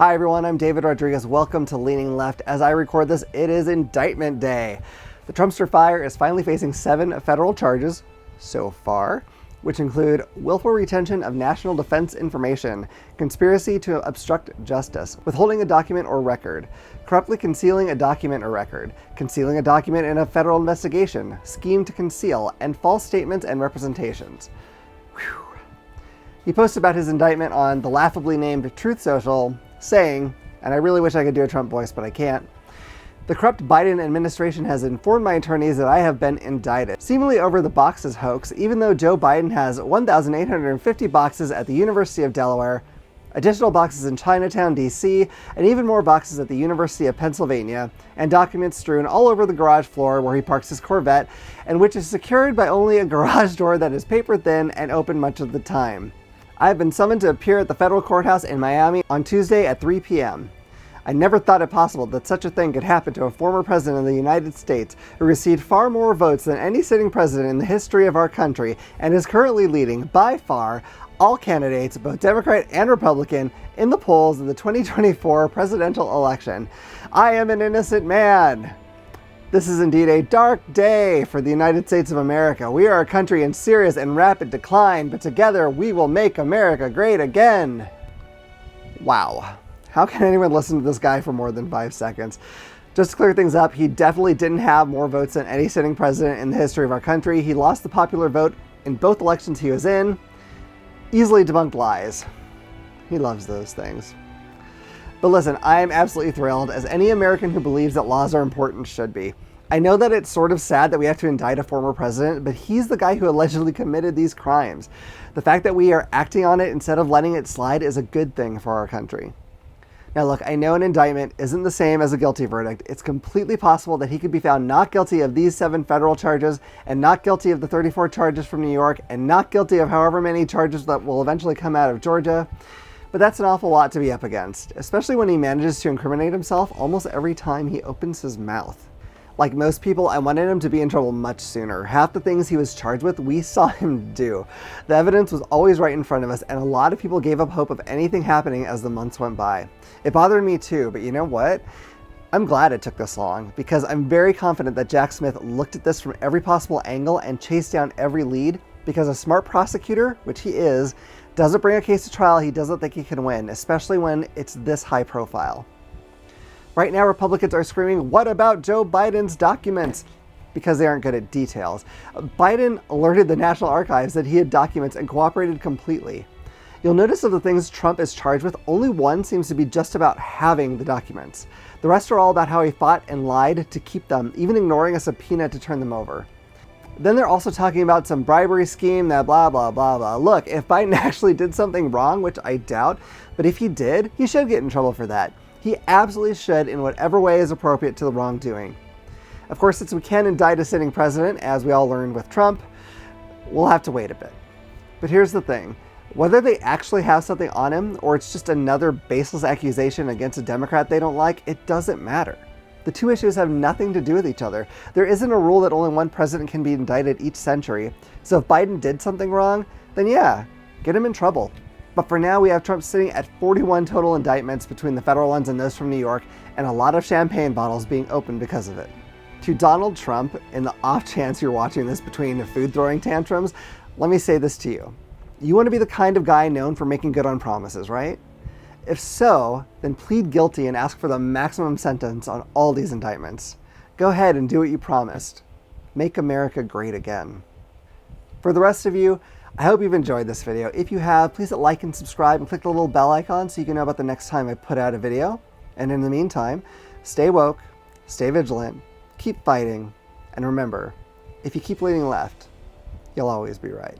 Hi everyone, I'm David Rodriguez. Welcome to Leaning Left. As I record this, it is Indictment Day. The Trumpster fire is finally facing 7 federal charges so far, which include willful retention of national defense information, conspiracy to obstruct justice, withholding a document or record, corruptly concealing a document or record, concealing a document in a federal investigation, scheme to conceal, and false statements and representations. Whew. He posted about his indictment on the laughably named Truth Social, saying, and I really wish I could do a Trump voice, but I can't, "The corrupt Biden administration has informed my attorneys that I have been indicted, seemingly over the boxes hoax, even though Joe Biden has 1,850 boxes at the University of Delaware, additional boxes in Chinatown, D.C., and even more boxes at the University of Pennsylvania, and documents strewn all over the garage floor where he parks his Corvette, and which is secured by only a garage door that is paper thin and open much of the time. I have been summoned to appear at the federal courthouse in Miami on Tuesday at 3 p.m. I never thought it possible that such a thing could happen to a former president of the United States who received far more votes than any sitting president in the history of our country and is currently leading, by far, all candidates, both Democrat and Republican, in the polls in the 2024 presidential election. I am an innocent man. This is indeed a dark day for the United States of America. We are a country in serious and rapid decline, but together we will make America great again." Wow. How can anyone listen to this guy for more than 5 seconds? Just to clear things up, he definitely didn't have more votes than any sitting president in the history of our country. He lost the popular vote in both elections he was in. Easily debunked lies. He loves those things. But listen, I am absolutely thrilled, as any American who believes that laws are important should be. I know that it's sort of sad that we have to indict a former president, but he's the guy who allegedly committed these crimes. The fact that we are acting on it instead of letting it slide is a good thing for our country. Now look, I know an indictment isn't the same as a guilty verdict. It's completely possible that he could be found not guilty of these 7 federal charges, and not guilty of the 34 charges from New York, and not guilty of however many charges that will eventually come out of Georgia. But that's an awful lot to be up against, especially when he manages to incriminate himself almost every time he opens his mouth. Like most people, I wanted him to be in trouble much sooner. Half the things he was charged with, we saw him do. The evidence was always right in front of us, and a lot of people gave up hope of anything happening as the months went by. It bothered me too, but you know what? I'm glad it took this long, because I'm very confident that Jack Smith looked at this from every possible angle and chased down every lead, because a smart prosecutor, which he is, doesn't bring a case to trial he doesn't think he can win, especially when it's this high profile. Right now, Republicans are screaming, "What about Joe Biden's documents?" because they aren't good at details. Biden alerted the National Archives that he had documents and cooperated completely. You'll notice of the things Trump is charged with, only one seems to be just about having the documents. The rest are all about how he fought and lied to keep them, even ignoring a subpoena to turn them over. Then they're also talking about some bribery scheme that blah, blah, blah, blah. Look, if Biden actually did something wrong, which I doubt, but if he did, he should get in trouble for that. He absolutely should, in whatever way is appropriate to the wrongdoing. Of course, since we can indict a sitting president, as we all learned with Trump, we'll have to wait a bit. But here's the thing. Whether they actually have something on him, or it's just another baseless accusation against a Democrat they don't like, it doesn't matter. The two issues have nothing to do with each other. There isn't a rule that only one president can be indicted each century. So if Biden did something wrong, then yeah, get him in trouble. But for now, we have Trump sitting at 41 total indictments between the federal ones and those from New York, and a lot of champagne bottles being opened because of it. To Donald Trump, in the off chance you're watching this between the food throwing tantrums, let me say this to you. You want to be the kind of guy known for making good on promises, right? If so, then plead guilty and ask for the maximum sentence on all these indictments. Go ahead and do what you promised. Make America great again. For the rest of you, I hope you've enjoyed this video. If you have, please hit like and subscribe and click the little bell icon so you can know about the next time I put out a video. And in the meantime, stay woke, stay vigilant, keep fighting, and remember, if you keep leaning left, you'll always be right.